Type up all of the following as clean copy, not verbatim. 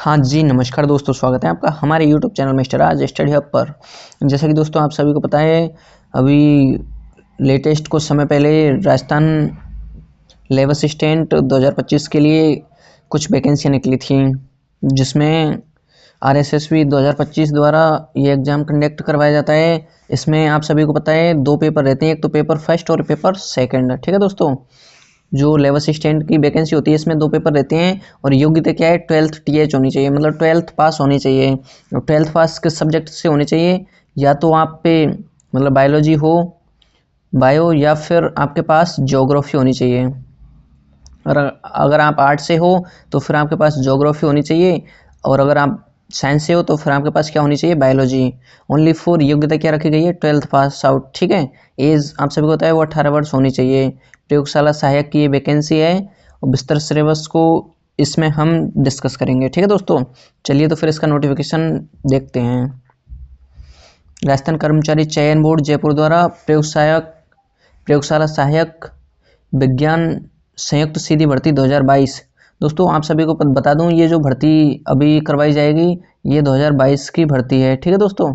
हाँ जी, नमस्कार दोस्तों, स्वागत है आपका हमारे YouTube चैनल मिस्टर राज स्टडी हब पर। जैसा कि दोस्तों आप सभी को पता है, अभी लेटेस्ट कुछ समय पहले राजस्थान लेबर असिस्टेंट 2025 के लिए कुछ वैकेंसियाँ निकली थी, जिसमें RSSB 2025 द्वारा ये एग्ज़ाम कंडक्ट करवाया जाता है। इसमें आप सभी को पता है 2 पेपर रहते हैं, एक तो पेपर फर्स्ट और पेपर सेकंड। ठीक है दोस्तों, जो लेबर असिस्टेंट की वैकेंसी होती है इसमें 2 पेपर रहते हैं और योग्यता क्या है, 12th TH होनी चाहिए, मतलब 12th पास होनी चाहिए। और 12th पास किस सब्जेक्ट से होनी चाहिए, या तो आप पे मतलब बायोलॉजी हो, बायो, या फिर आपके पास ज्योग्राफी होनी चाहिए। और अगर आप आर्ट से हो तो फिर आपके पास ज्योग्राफी होनी चाहिए, और अगर आप साइंस से हो तो फिर आपके पास क्या होनी चाहिए, बायोलॉजी। ओनली फॉर योग्यता क्या रखी गई है, 12th पास आउट। ठीक है, एज आप सभी को पता है वो 18 वर्ष होनी चाहिए। प्रयोगशाला सहायक की ये वैकेंसी है और विस्तृत सिलेबस को इसमें हम डिस्कस करेंगे। ठीक है दोस्तों, चलिए तो फिर इसका नोटिफिकेशन देखते हैं। राजस्थान कर्मचारी चयन बोर्ड जयपुर द्वारा प्रयोगशाला सहायक विज्ञान संयुक्त सीधी भर्ती 2022। दोस्तों आप सभी को बता दूं, ये जो भर्ती अभी करवाई जाएगी ये 2022 की भर्ती है। ठीक है दोस्तों,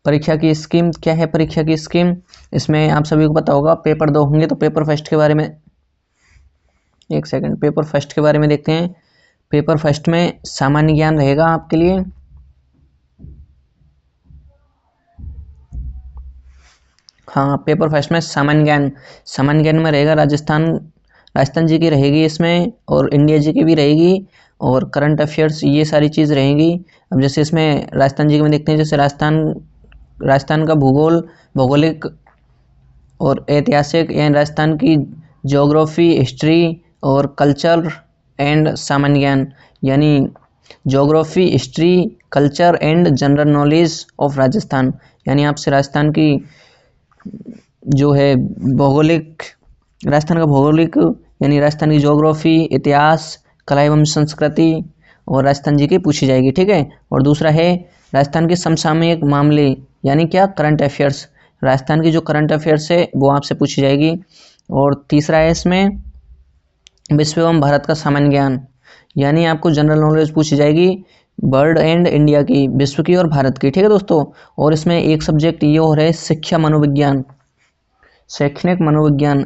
परीक्षा की स्कीम क्या है, परीक्षा की स्कीम इसमें आप सभी को पता होगा, पेपर 2 होंगे। तो पेपर फर्स्ट के बारे में एक सेकंड, पेपर फर्स्ट के बारे में देखते हैं। पेपर फर्स्ट में सामान्य ज्ञान रहेगा आपके लिए। हाँ, पेपर फर्स्ट में सामान्य ज्ञान में रहेगा राजस्थान जी की रहेगी इसमें, और इंडिया जी की भी रहेगी, और करंट अफेयर्स ये सारी चीज़ रहेंगी। अब जैसे इसमें राजस्थान जी के में देखते हैं, जैसे राजस्थान का भौगोलिक और ऐतिहासिक, यानी राजस्थान की ज्योग्राफी, हिस्ट्री और कल्चर एंड सामान्य ज्ञान, यानी geography, history, culture and general knowledge of Rajasthan, यानी आपसे राजस्थान की जो है राजस्थान का भौगोलिक, यानी राजस्थान की ज्योग्राफी, इतिहास, कला एवं संस्कृति और राजस्थान जी की पूछी जाएगी। ठीक है, और दूसरा है राजस्थान के समसामयिक मामले, यानी क्या, करंट अफेयर्स। राजस्थान की जो करंट अफेयर्स है वो आपसे पूछी जाएगी। और तीसरा है इसमें विश्व एवं भारत का सामान्य ज्ञान, यानी आपको जनरल नॉलेज पूछी जाएगी वर्ल्ड एंड इंडिया की, विश्व की और भारत की। ठीक है दोस्तों, और इसमें एक सब्जेक्ट ये हो रहा है शिक्षा मनोविज्ञान, शैक्षणिक मनोविज्ञान,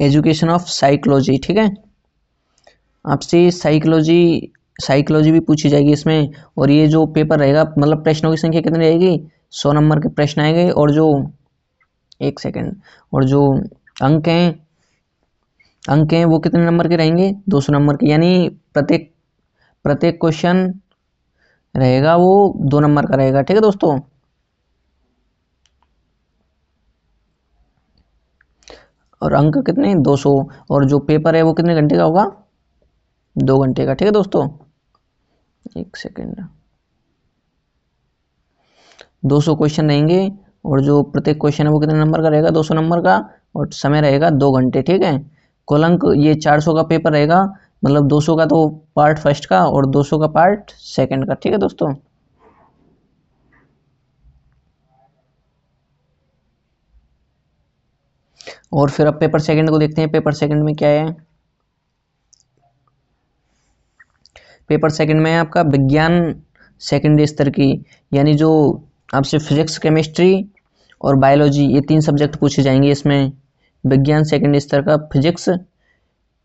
एजुकेशन ऑफ साइकोलॉजी। ठीक है, आपसे साइकोलॉजी भी पूछी जाएगी इसमें। और ये जो पेपर रहेगा, मतलब प्रश्नों की संख्या कितनी रहेगी, 100 नंबर के प्रश्न आएंगे, और जो एक सेकेंड, और जो अंक हैं वो कितने नंबर के रहेंगे, 200 नंबर के, यानी प्रत्येक क्वेश्चन रहेगा वो 2 नंबर का रहेगा। ठीक है दोस्तों, और अंक कितने, 200। और जो पेपर है वो कितने घंटे का होगा, 2 घंटे का। ठीक है दोस्तों, एक सेकेंड, 200 क्वेश्चन रहेंगे, और जो प्रत्येक क्वेश्चन है वो कितने नंबर का रहेगा, 200 नंबर का, और समय रहेगा 2 घंटे। ठीक है, कुल अंक ये 400 का पेपर रहेगा, मतलब 200 का तो पार्ट फर्स्ट का और 200 का पार्ट सेकंड का। ठीक है दोस्तों, और फिर अब पेपर सेकंड को देखते हैं। पेपर सेकंड में क्या है, पेपर सेकंड में आपका विज्ञान सेकेंडरी स्तर की, यानी जो आपसे फिजिक्स, केमिस्ट्री और बायोलॉजी, ये 3 सब्जेक्ट पूछे जाएंगे इसमें। विज्ञान सेकेंडरी स्तर का फिजिक्स,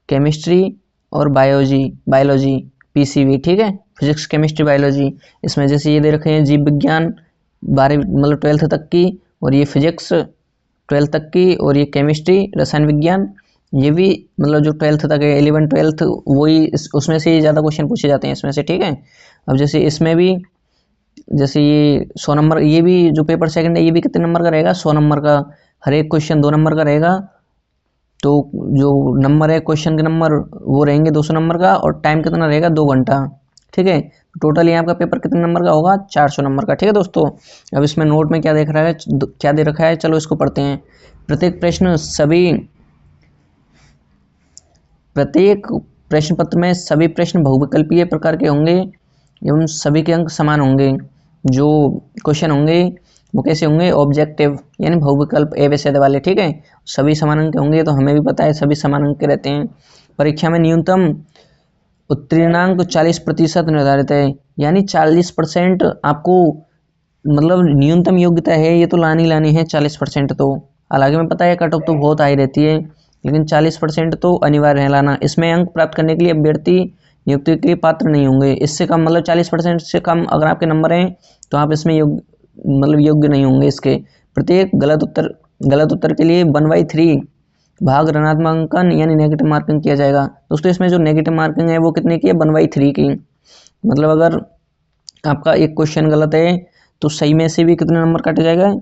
केमिस्ट्री और बायोलॉजी PCB। ठीक है, फिजिक्स, केमिस्ट्री, बायोलॉजी। इसमें जैसे ये दे रखे हैं जीव विज्ञान 12 मतलब 12th तक की, और ये फिजिक्स 12th तक की, और ये केमिस्ट्री, रसायन विज्ञान, ये भी मतलब जो 12th तक है, 11 12th वही, उसमें से ज़्यादा क्वेश्चन पूछे जाते हैं इसमें से। ठीक है, अब जैसे इसमें भी, जैसे ये 100 नंबर, ये भी जो पेपर सेकंड है ये भी कितने नंबर का रहेगा, 100 नंबर का। हर एक क्वेश्चन 2 नंबर का रहेगा, तो जो नंबर है, क्वेश्चन के नंबर वो रहेंगे 200 नंबर का, और टाइम कितना रहेगा, 2 घंटा। ठीक है, टोटल यहाँ का पेपर कितने नंबर का होगा, 400 नंबर का। ठीक है दोस्तों, अब इसमें नोट में क्या दे रखा है, चलो इसको पढ़ते हैं। प्रत्येक प्रश्न पत्र में सभी प्रश्न बहुविकल्पीय प्रकार के होंगे एवं सभी के अंक समान होंगे। जो क्वेश्चन होंगे वो कैसे होंगे, ऑब्जेक्टिव यानी बहुविकल्प ए विषय वाले, ठीक है। सभी समान अंक होंगे, तो हमें भी पता है सभी समान अंक के रहते हैं। परीक्षा में न्यूनतम उत्तीर्णांक 40% निर्धारित है, यानी 40% आपको मतलब न्यूनतम योग्यता है, ये तो लानी है 40%। तो हालांकि मैं पता है कट ऑफ तो बहुत हाई रहती है, लेकिन 40% तो अनिवार्य है लाना। इसमें अंक प्राप्त करने के लिए अभ्यर्थी नियुक्ति के लिए पात्र नहीं होंगे। इससे कम मतलब 40% से कम अगर आपके नंबर हैं तो आप इसमें योग्य नहीं होंगे। इसके प्रत्येक गलत उत्तर के लिए 1/3 भाग ऋणात्मक अंकन यानी नेगेटिव मार्किंग किया जाएगा। दोस्तों इसमें जो नेगेटिव मार्किंग है वो कितने की है, 1/3 की। मतलब अगर आपका एक क्वेश्चन गलत है तो सही में से भी कितने नंबर काटे जाएगा,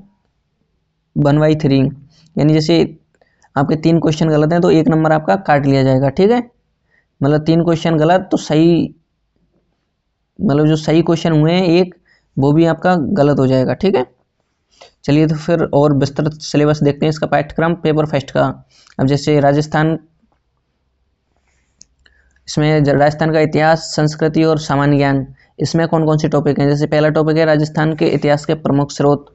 1/3। यानी जैसे आपके 3 क्वेश्चन गलत हैं तो 1 नंबर आपका काट लिया जाएगा, ठीक है। मतलब 3 क्वेश्चन गलत तो सही, मतलब जो सही क्वेश्चन हुए हैं एक, वो भी आपका गलत हो जाएगा, ठीक है। चलिए तो फिर और विस्तृत सिलेबस देखते हैं इसका पाठ्यक्रम पेपर फर्स्ट का। अब जैसे राजस्थान, इसमें राजस्थान का इतिहास, संस्कृति और सामान्य ज्ञान, इसमें कौन कौन से टॉपिक हैं। जैसे पहला टॉपिक है राजस्थान के इतिहास के प्रमुख स्रोत,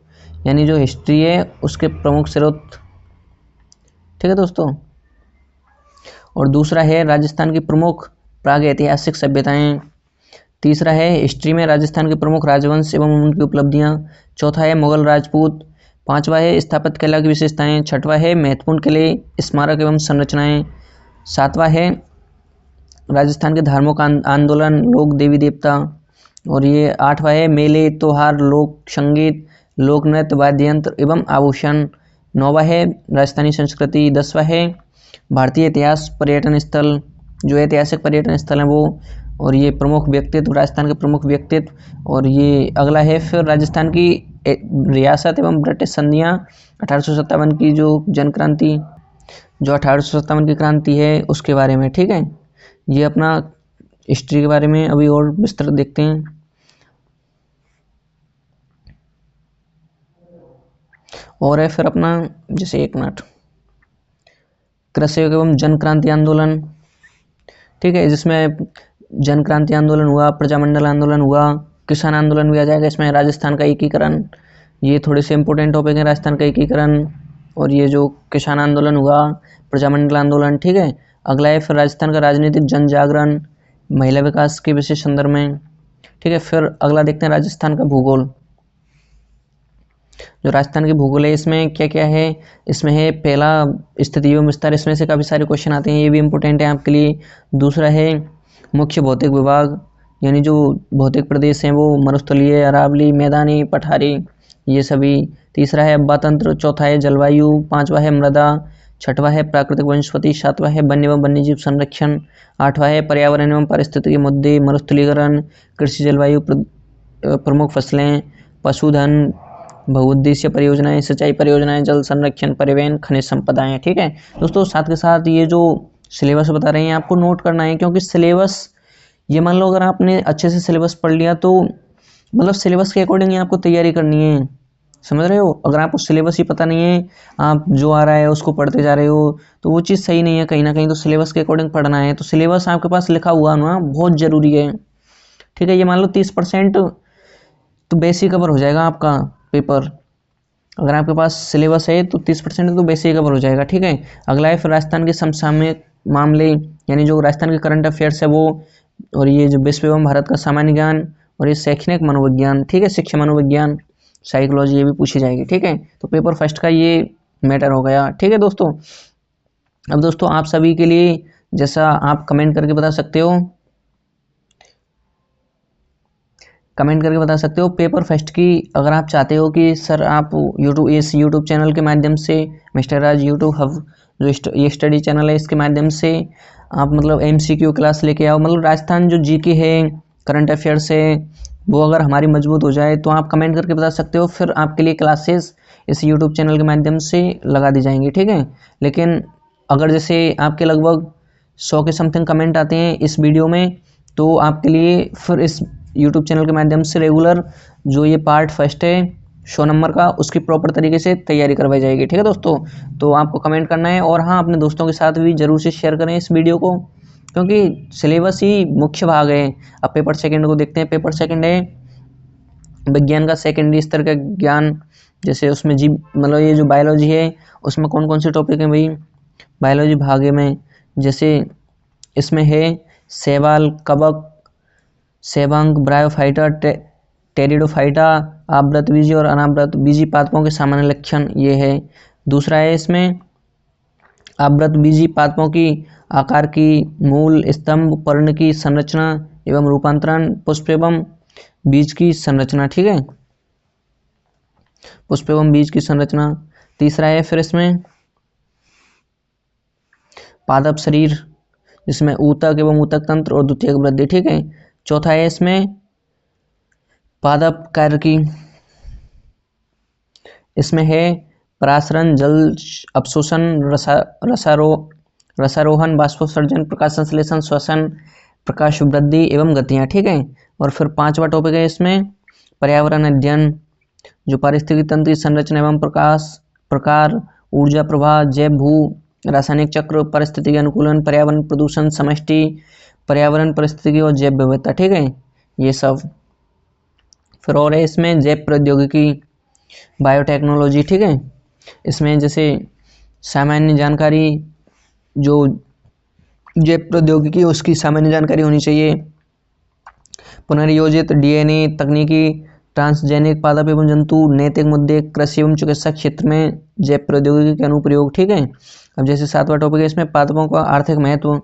यानी जो हिस्ट्री है उसके प्रमुख स्रोत, ठीक है दोस्तों। और दूसरा है राजस्थान की प्रमुख प्रागैतिहासिक सभ्यताएं। तीसरा है हिस्ट्री में राजस्थान के प्रमुख राजवंश एवं उनकी उपलब्धियां। चौथा है मुगल राजपूत। पांचवा है स्थापत्य कला की विशेषताएं। छठवा है महत्वपूर्ण किले, स्मारक एवं संरचनाएं। सातवां है राजस्थान के धार्मिक आंदोलन, लोक देवी देवता। और ये आठवां है मेले, त्योहार, लोक संगीत, लोक नृत्य, वाद्य यंत्र एवं आभूषण। नौवां है राजस्थानी संस्कृति। 10वां है भारतीय इतिहास पर्यटन स्थल, जो ऐतिहासिक पर्यटन स्थल हैं वो। और ये प्रमुख व्यक्तित्व, राजस्थान के प्रमुख व्यक्तित्व। और ये अगला है फिर राजस्थान की रियासत एवं ब्रिटिश संधियाँ, 1857 की जो जन क्रांति, जो 1857 की क्रांति है उसके बारे में, ठीक है। ये अपना हिस्ट्री के बारे में अभी और विस्तृत देखते हैं। और है फिर अपना जैसे 1 मिनट, कृषि एवं जन क्रांति आंदोलन, ठीक है, जिसमें जन क्रांति आंदोलन हुआ, प्रजामंडल आंदोलन हुआ, किसान आंदोलन भी आ जाएगा इसमें। राजस्थान का एकीकरण, ये थोड़े से इंपॉर्टेंट टॉपिक है, राजस्थान का एकीकरण और ये जो किसान आंदोलन हुआ, प्रजामंडल आंदोलन, ठीक है। अगला है फिर राजस्थान का राजनीतिक जन जागरण, महिला विकास के विशेष संदर्भ में, ठीक है। फिर अगला देखते हैं राजस्थान का भूगोल। जो राजस्थान की भूगोल है इसमें क्या क्या है, इसमें है पहला स्थिति एवं विस्तार, इसमें से काफ़ी सारे क्वेश्चन आते हैं, ये भी इंपॉर्टेंट है आपके लिए। दूसरा है मुख्य भौतिक विभाग, यानी जो भौतिक प्रदेश हैं वो मरुस्थलीय, अरावली, मैदानी, पठारी, ये सभी। तीसरा है अब्बा तंत्र। चौथा है जलवायु। पांचवा है मृदा। छठवा है प्राकृतिक वनस्पति। सातवां है वन्य एवं वन्यजीव संरक्षण। आठवां है पर्यावरण एवं पारिस्थितिकी मुद्दे, मरुस्थलीकरण, कृषि, जलवायु, प्रमुख फसलें, पशुधन, बहुउद्देशीय परियोजनाएं, सिंचाई परियोजनाएं, जल संरक्षण, परिवहन, खनिज संपदाएं, ठीक है दोस्तों। साथ के साथ ये जो सिलेबस बता रहे हैं आपको नोट करना है, क्योंकि सिलेबस, ये मान लो अगर आपने अच्छे से सिलेबस पढ़ लिया तो मतलब सिलेबस के अकॉर्डिंग ही आपको तैयारी करनी है, समझ रहे हो। अगर आपको सिलेबस ही पता नहीं है, आप जो आ रहा है उसको पढ़ते जा रहे हो, तो वो चीज़ सही नहीं है कहीं ना कहीं। तो सिलेबस के अकॉर्डिंग पढ़ना है, तो सिलेबस आपके पास लिखा हुआ ना बहुत ज़रूरी है, ठीक है। ये मान लो 30% तो बेसिक कवर हो जाएगा आपका पेपर। अगर आपके पास सिलेबस है तो 30% तो बेसिक कवर हो जाएगा, ठीक है। अगला है फिर राजस्थान के समसामयिक मामले, यानी जो राजस्थान के करंट अफेयर्स है वो। और ये जो विश्व एवं भारत का सामान्य ज्ञान, और ये शैक्षणिक मनोविज्ञान, ठीक है, शिक्षा मनोविज्ञान, साइकोलॉजी, ये भी पूछी जाएगी, ठीक है। तो पेपर फर्स्ट का ये मैटर हो गया, ठीक है दोस्तों। अब दोस्तों आप सभी के लिए, जैसा आप कमेंट करके बता सकते हो, पेपर फर्स्ट की अगर आप चाहते हो कि सर आप इस यूट्यूब चैनल के माध्यम से, मिस्टर राज यूट्यूब हब जो ये स्टडी चैनल है इसके माध्यम से आप मतलब MCQ क्लास लेके आओ, मतलब राजस्थान जो GK है, करंट अफेयर्स है, वो अगर हमारी मजबूत हो जाए तो आप कमेंट करके बता सकते हो, फिर आपके लिए क्लासेस इस यूट्यूब चैनल के माध्यम से लगा दी जाएंगी, ठीक है। लेकिन अगर जैसे आपके लगभग 100 के समथिंग कमेंट आते हैं इस वीडियो में, तो आपके लिए फिर इस यूट्यूब चैनल के माध्यम से रेगुलर जो ये पार्ट फर्स्ट है 100 नंबर का, उसकी प्रॉपर तरीके से तैयारी करवाई जाएगी, ठीक है दोस्तों। तो आपको कमेंट करना है, और हाँ अपने दोस्तों के साथ भी जरूर से शेयर करें इस वीडियो को, क्योंकि सिलेबस ही मुख्य भाग है। अब पेपर सेकंड को देखते हैं। पेपर सेकंड है विज्ञान का सेकेंडरी स्तर का ज्ञान, जैसे उसमें जीव मतलब ये जो बायोलॉजी है उसमें कौन कौन से टॉपिक हैं भाई, बायोलॉजी भाग में जैसे इसमें है शैवाल, कवक, सेवांग, ब्रायोफाइटा, टेरिडोफाइटा, आवृतबीजी और अनावृतबीजी पादपों के सामान्य लक्षण ये है। दूसरा है इसमें आवृतबीजी पादपों की आकार की, मूल, स्तंभ, पर्ण की संरचना एवं रूपांतरण, पुष्प एवं बीज की संरचना, ठीक है, पुष्प एवं बीज की संरचना। तीसरा है फिर इसमें पादप शरीर, जिसमें ऊतक एवं ऊतक तंत्र और द्वितीयक वृद्धि, ठीक है। चौथा है इसमें पादप कार्य की, इसमें है परासरण, जल अवशोषण, रसारोहण, बाष्पोत्सर्जन, प्रकाश संश्लेषण, श्वसन, प्रकाश वृद्धि एवं गतियां, ठीक है। और फिर पांचवा टॉपिक है इसमें पर्यावरण अध्ययन, जो पारिस्थितिक तंत्र की संरचना एवं प्रकार, ऊर्जा प्रवाह, जैव भू रासायनिक चक्र, परिस्थितिकी अनुकूलन, पर्यावरण प्रदूषण, समष्टि, पर्यावरण परिस्थितिकी और जैव विविधता, ठीक है, ये सब। फिर और है इसमें जैव प्रौद्योगिकी, बायोटेक्नोलॉजी, ठीक है। इसमें जैसे सामान्य जानकारी, जो जैव प्रौद्योगिकी उसकी सामान्य जानकारी होनी चाहिए। पुनर्योजित डीएनए तकनीकी, ट्रांसजेनिक पादप एवं जंतु, नैतिक मुद्दे, कृषि एवं चिकित्सा क्षेत्र में जैव प्रौद्योगिकी के अनुप्रयोग, ठीक है। अब जैसे सातवां टॉपिक है इसमें पादपों का आर्थिक महत्व,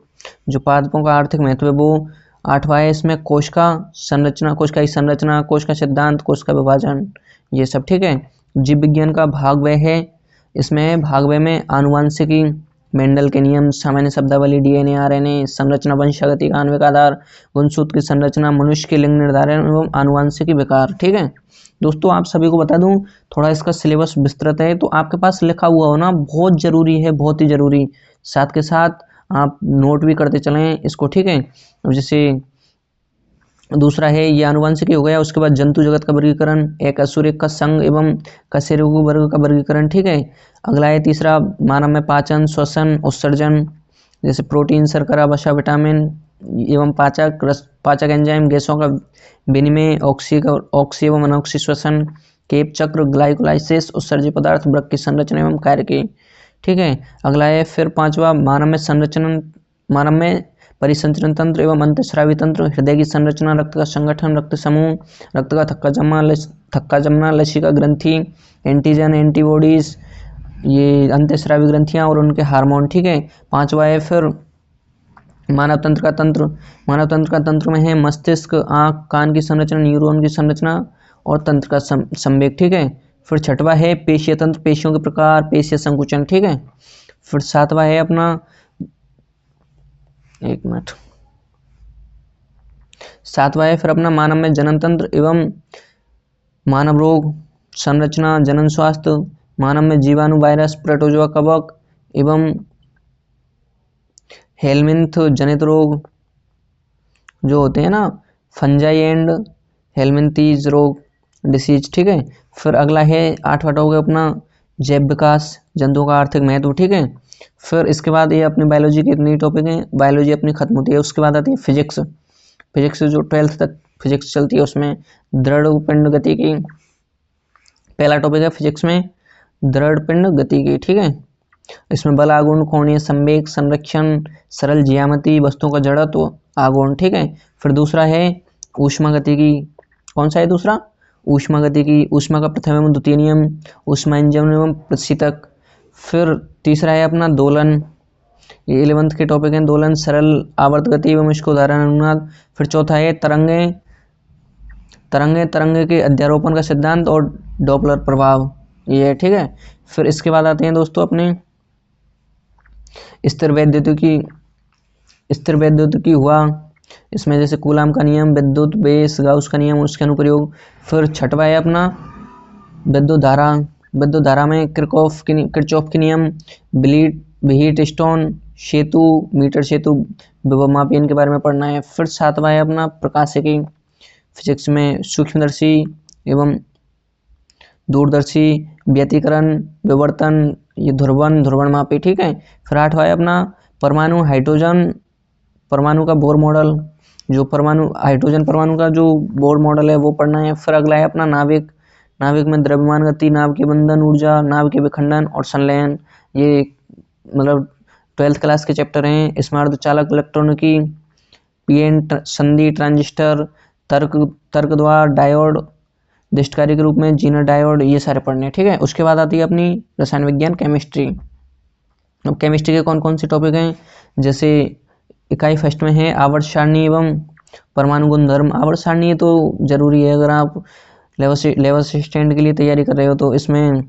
जो पादपों का आर्थिक महत्व है वो। आठवां है इसमें कोश का संरचना, कोश का संरचना, कोश का सिद्धांत, कोश का विभाजन, ये सब, ठीक है। जीव विज्ञान का भाग वह है, इसमें भाग वह में आनुवांशिकी, मेंडल के नियम, सामान्य शब्दावली, डीएनए, आरएनए संरचना, वंशागति का आणविक आधार, गुणसूत्र की संरचना, मनुष्य के लिंग निर्धारण एवं आनुवांशिकी विकार, ठीक है। दोस्तों आप सभी को बता दूं, थोड़ा इसका सिलेबस विस्तृत है, तो आपके पास लिखा हुआ हो ना, बहुत जरूरी है, बहुत ही जरूरी। साथ के साथ आप नोट भी करते चलें इसको, ठीक है। अब जैसे दूसरा है ये आनुवंशिकी हो गया, उसके बाद जंतु जगत का वर्गीकरण, एक असुर का संघ एवं कशेरुकी वर्ग का वर्गीकरण, ठीक है। अगला है तीसरा मानव में पाचन, श्वसन, उत्सर्जन, जैसे प्रोटीन, शर्करा, वसा, विटामिन एवं पाचक एंजाइम, गैसों का विनिमय, ऑक्सी एवं अनॉक्सी श्वसन, केप चक्र, ग्लाइकोलाइसिस, उत्सर्जित पदार्थ, वृक्क की संरचना एवं कार्य की, ठीक है। अगला है फिर पांचवा मानव में परिसंचरण तंत्र एवं अंतःस्रावी तंत्र, हृदय की संरचना, रक्त का संगठन, रक्त समूह, रक्त का थक्का जमना, लसिका ग्रंथि, एंटीजन, एंटीबॉडीज, ये अंतःस्रावी ग्रंथियां और उनके हार्मोन, ठीक है। पांचवा है फिर मानव तंत्र का तंत्र में है मस्तिष्क, आंख, कान की संरचना, न्यूरॉन की संरचना और तंत्र का संवेग, ठीक है। फिर छठवा है पेशीय तंत्र, पेशियों के प्रकार, पेशीय संकुचन, ठीक है। फिर सातवां है अपना, एक मिनट, सातवां है फिर अपना मानव में जनन तंत्र एवं मानव रोग संरचना, जनन स्वास्थ्य, मानव में जीवाणु, वायरस, प्रोटोजोआ, कवक एवं हेलमिंथ जनित रोग जो होते हैं ना, फंजाई एंड हेलमिंथीज रोग, डिसीज, ठीक है। फिर अगला है आठवां टॉपिक अपना जैव विकास, जंतुओं का आर्थिक महत्व, ठीक है। फिर इसके बाद ये अपनी बायोलॉजी की इतनी टॉपिक है, बायोलॉजी अपनी खत्म होती है। उसके बाद आती है फिजिक्स, फिजिक्स जो 12th तक फिजिक्स चलती है, उसमें दृढ़ पिंड गति की, पहला टॉपिक है फिजिक्स में दृढ़ पिंड गति की, ठीक है। इसमें बल आघूर्ण, कोणीय संवेग, संरक्षण, सरल ज्यामिति, वस्तुओं का जड़त्व, आघूर्ण, ठीक है। फिर दूसरा है ऊष्मा गति की, कौन सा है दूसरा, ऊष्मा गति की, ऊष्मा का प्रथम एवं द्वितीय नियम, ऊष्मा इंजन एवं प्रशीतक। फिर तीसरा है अपना दोलन, ये 11th के टॉपिक हैं, दोलन, सरल आवर्त गति एवं इसको उदाहरण अनुनाद। फिर चौथा है तरंगे के अध्यारोपण का सिद्धांत और डॉपलर प्रभाव, ये है, ठीक है। फिर इसके बाद आते हैं दोस्तों अपने स्थिर वैद्युतिकी हुआ, इसमें जैसे कूलाम का नियम, विद्युत बेस, गाउस का नियम, उसके अनुप्रयोग। फिर छठवा है अपना विद्युत धारा में किरचॉफ के नियम, व्हीट स्टोन सेतु, मीटर सेतु, विभव मापी, इनके बारे में पढ़ना है। फिर सातवा है अपना प्रकाशिकी, फिजिक्स में सूक्ष्मदर्शी एवं दूरदर्शी, व्यतिकरण, विवर्तन, ये ध्रुवण मापी, ठीक है। फिर आठवां है अपना परमाणु का बोर मॉडल, जो हाइड्रोजन परमाणु का जो बोर मॉडल है वो पढ़ना है। फिर अगला है अपना नाविक में द्रव्यमान गति, नाव की बंधन ऊर्जा, नाव के विखंडन और संलयन, ये मतलब 12th क्लास के चैप्टर हैं। इसमें अर्धचालक इलेक्ट्रॉनिकी, पीएन संधि, ट्रांजिस्टर, तर्क द्वार, डायोड, दिष्टकारी के रूप में जीनर डायोड, ये सारे पढ़ने हैं। ठीक है, उसके बाद आती है अपनी रसायन विज्ञान केमिस्ट्री। अब केमिस्ट्री के कौन कौन से टॉपिक हैं, जैसे इकाई फर्स्ट में है आवर्त सारणी एवं परमाणु गुणधर्म। आवर्त सारणी तो जरूरी है अगर आप लेवल असिस्टेंट के लिए तैयारी कर रहे हो, तो इसमें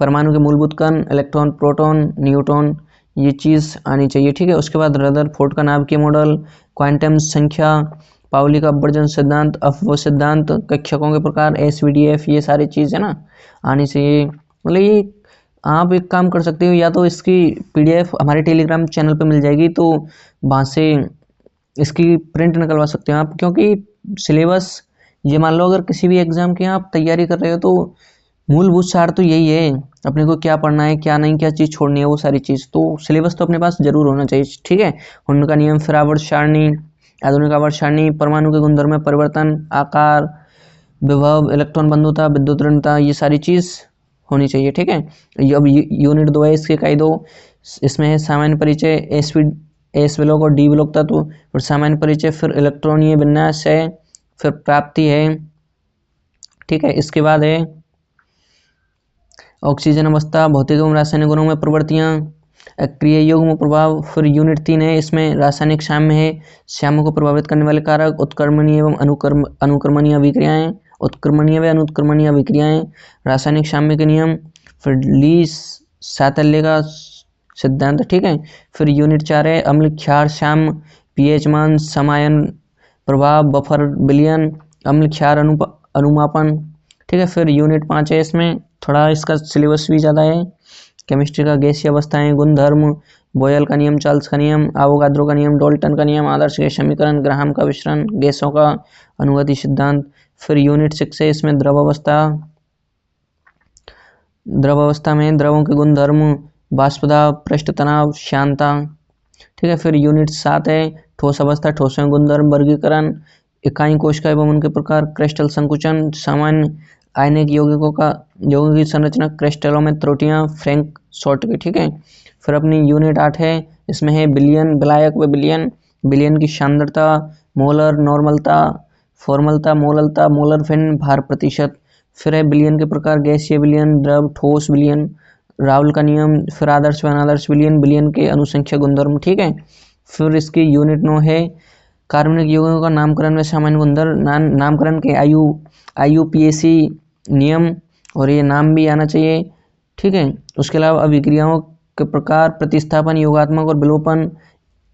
परमाणु के मूलभूत कण, इलेक्ट्रॉन, प्रोटॉन, न्यूट्रॉन, ये चीज़ आनी चाहिए। ठीक है, उसके बाद रदरफोर्ड का नाभिकीय मॉडल, क्वांटम संख्या, पाउली का अपवर्जन सिद्धांत, अपव्यय सिद्धांत, कक्षकों के प्रकार, SVDF, ये सारी चीज़ है ना आनी चाहिए। मतलब ये आप एक काम कर सकते हो, या तो इसकी PDF हमारे टेलीग्राम चैनल पे मिल जाएगी, तो वहाँ से इसकी प्रिंट निकलवा सकते हो आप, क्योंकि सिलेबस ये मान लो अगर किसी भी एग्जाम की आप तैयारी कर रहे हो, तो मूलभूत सार तो यही है, अपने को क्या पढ़ना है, क्या नहीं, क्या चीज़ छोड़नी है, वो सारी चीज़ तो सिलेबस तो अपने पास जरूर होना चाहिए। ठीक है, हुंड का नियम, फिर आवर्त सारणी, आधुनिक आवर्त सारणी, परमाणु के गुणधर्म में परिवर्तन, आकार, विभव, इलेक्ट्रॉन बंधुता, विद्युत ऋणता, ये सारी चीज़ होनी चाहिए। ठीक है, अब यूनिट 2 है इसके इकाई 2, इसमें है सामान्य परिचय, एस ब्लॉक और डी ब्लॉक तत्व, फिर सामान्य परिचय, फिर इलेक्ट्रॉनीय विन्यास है, फिर प्राप्ति है। ठीक है, इसके बाद है ऑक्सीजन अवस्था, भौतिक एवं रासायनिक गुणों में प्रवृत्तियाँ, अक्रिय युग्म प्रभाव, फिर यूनिट 3 है, इसमें रासायनिक साम्य है, साम्य को प्रभावित करने वाले कारक, उत्क्रमणीय एवं अनुक्रमणीय अभिक्रियाएं, उत्क्रमणीय व अनुत्क्रमणीय अभिक्रियाएं, रासायनिक साम्य के नियम, फिर ली सातल्य का सिद्धांत। ठीक है, फिर यूनिट 4 है अम्ल क्षार साम्य, pH मान, समायन प्रभाव, बफर विलयन, अम्ल क्षार अनुमापन। ठीक है, फिर यूनिट 5 है, इसमें थोड़ा इसका सिलेबस भी ज़्यादा है, केमिस्ट्री का गैसीय अवस्थाएं, गुणधर्म, बॉयल का नियम, चार्ल्स का नियम, आवोगाद्रो का नियम, डाल्टन का नियम, आदर्श गैस समीकरण, ग्राहम का विसरण, गैसों का अनुगति सिद्धांत। फिर यूनिट 6 है, इसमें द्रव अवस्था में द्रवों के गुणधर्म, वाष्पदाब, पृष्ठ तनाव, श्यानता। ठीक है, फिर यूनिट 7 है ठोस अवस्था, ठोसों के गुणधर्म, वर्गीकरण, इकाई कोशिका एवं उनके प्रकार, क्रिस्टल संकुचन, सामान्य आयनिक यौगिकों की संरचना, क्रिस्टलों में त्रुटियां, फ्रैंक शॉर्ट की। ठीक है, फिर अपनी यूनिट 8 है, इसमें है विलयन, विलायक व विलयन, विलयन की सांद्रता, मोलर, नॉर्मलता, फॉर्मलता, मोललता, मोलर फिन, भार प्रतिशत। फिर है विलयन के प्रकार, गैसीय विलयन, द्रव, ठोस विलयन, राउल का नियम, फिर आदर्श व अनादर्श विलयन, विलयन के अनुसंख्या गुणधर्म। ठीक है, फिर इसकी यूनिट 9 है कार्बनिक यौगिकों का नामकरण व सामान्य गुणधर्म, नामकरण के IUPAC नियम, और ये नाम भी आना चाहिए। ठीक है, उसके अलावा अभिक्रियाओं के प्रकार, प्रतिस्थापन, योगात्मक और विलोपन,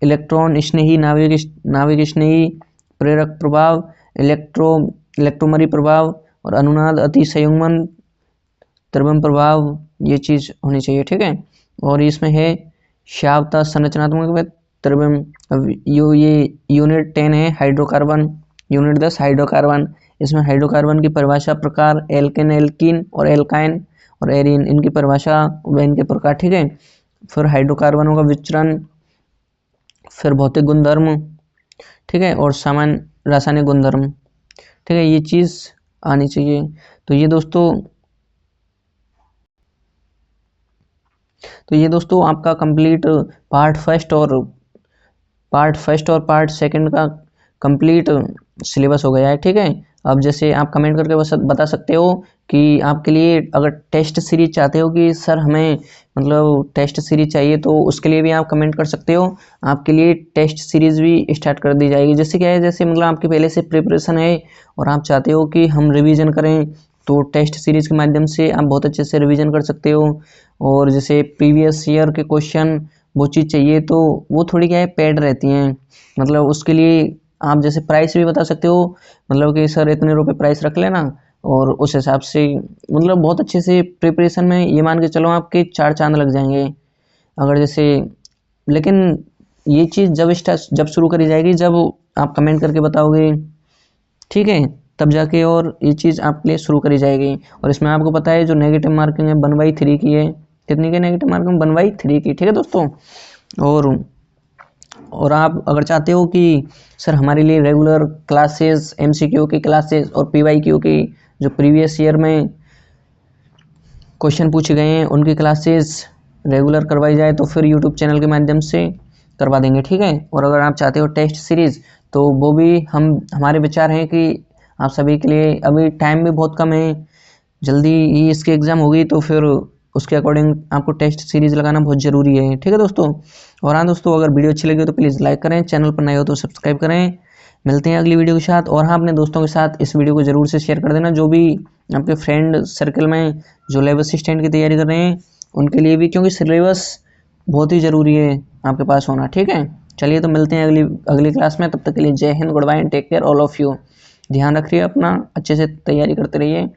इलेक्ट्रॉन स्नेही, नाविक स्नेही, प्रेरक प्रभाव, इलेक्ट्रोमरी प्रभाव, और अनुनाद, अति संयुग्मन, त्रिभंग प्रभाव, ये चीज़ होनी चाहिए। ठीक है, और इसमें है श्यावता, संरचनात्मक त्रिभंग। ये यूनिट 10 है हाइड्रोकार्बन, यूनिट 10 हाइड्रोकार्बन, इसमें हाइड्रोकार्बन की परिभाषा, प्रकार, एल्केन, एल्कीन और एल्काइन और एरिन, इनकी परिभाषा व इनके प्रकार। ठीक है, फिर हाइड्रोकार्बनों का विचरण, फिर भौतिक गुणधर्म। ठीक है, और सामान्य रासायनिक गुणधर्म। ठीक है, ये चीज़ आनी चाहिए। तो ये दोस्तों आपका कंप्लीट पार्ट फर्स्ट और पार्ट सेकंड का कंप्लीट सिलेबस हो गया है। ठीक है, अब जैसे आप कमेंट करके बता सकते हो कि आपके लिए अगर टेस्ट सीरीज चाहते हो कि सर हमें मतलब टेस्ट सीरीज चाहिए, तो उसके लिए भी आप कमेंट कर सकते हो, आपके लिए टेस्ट सीरीज भी स्टार्ट कर दी जाएगी। जैसे क्या है, जैसे मतलब आपकी पहले से प्रिपरेशन है और आप चाहते हो कि हम रिवीजन करें, तो टेस्ट सीरीज के माध्यम से आप बहुत अच्छे से रिवीजन कर सकते हो। और जैसे प्रीवियस ईयर के क्वेश्चन वो चीज़ चाहिए, तो वो थोड़ी क्या है पेड रहती हैं, मतलब उसके लिए आप जैसे प्राइस भी बता सकते हो, मतलब कि सर इतने रुपए प्राइस रख लेना, और उस हिसाब से मतलब बहुत अच्छे से प्रिपरेशन में ये मान के चलो आपके 4 चांद लग जाएंगे। अगर जैसे, लेकिन ये चीज़ जब शुरू करी जाएगी, जब आप कमेंट करके बताओगे, ठीक है, तब जाके और ये चीज़ आपके लिए शुरू करी जाएगी। और इसमें आपको पता है जो नेगेटिव मार्किंग है 1/3 की है, कितनी की नेगेटिव मार्किंग 1/3 की। ठीक है दोस्तों, और आप अगर चाहते हो कि सर हमारे लिए रेगुलर क्लासेस, MCQ की क्लासेस और PYQ की जो प्रीवियस ईयर में क्वेश्चन पूछे गए हैं उनकी क्लासेस रेगुलर करवाई जाए तो फिर यूट्यूब चैनल के माध्यम से करवा देंगे, ठीक है। और अगर आप चाहते हो टेस्ट सीरीज़ तो वो भी हमारे विचार हैं कि आप सभी के लिए अभी टाइम भी बहुत कम है, जल्दी ही इसकी एग्ज़ाम होगी तो फिर उसके अकॉर्डिंग आपको टेस्ट सीरीज़ लगाना बहुत ज़रूरी है, ठीक है दोस्तों। और हाँ दोस्तों, अगर वीडियो अच्छी लगी तो प्लीज़ लाइक करें, चैनल पर नए हो तो सब्सक्राइब करें। मिलते हैं अगली वीडियो के साथ। और हाँ, अपने दोस्तों के साथ इस वीडियो को ज़रूर से शेयर कर देना, जो भी आपके फ्रेंड सर्कल में जो लेवल असिस्टेंट की तैयारी कर रहे हैं उनके लिए भी, क्योंकि सिलेबस बहुत ही ज़रूरी है आपके पास होना, ठीक है। चलिए तो मिलते हैं अगली क्लास में, तब तक के लिए Jai Hind, goodbye and take care all of you. ध्यान रखिए अपना, अच्छे से तैयारी करते रहिए।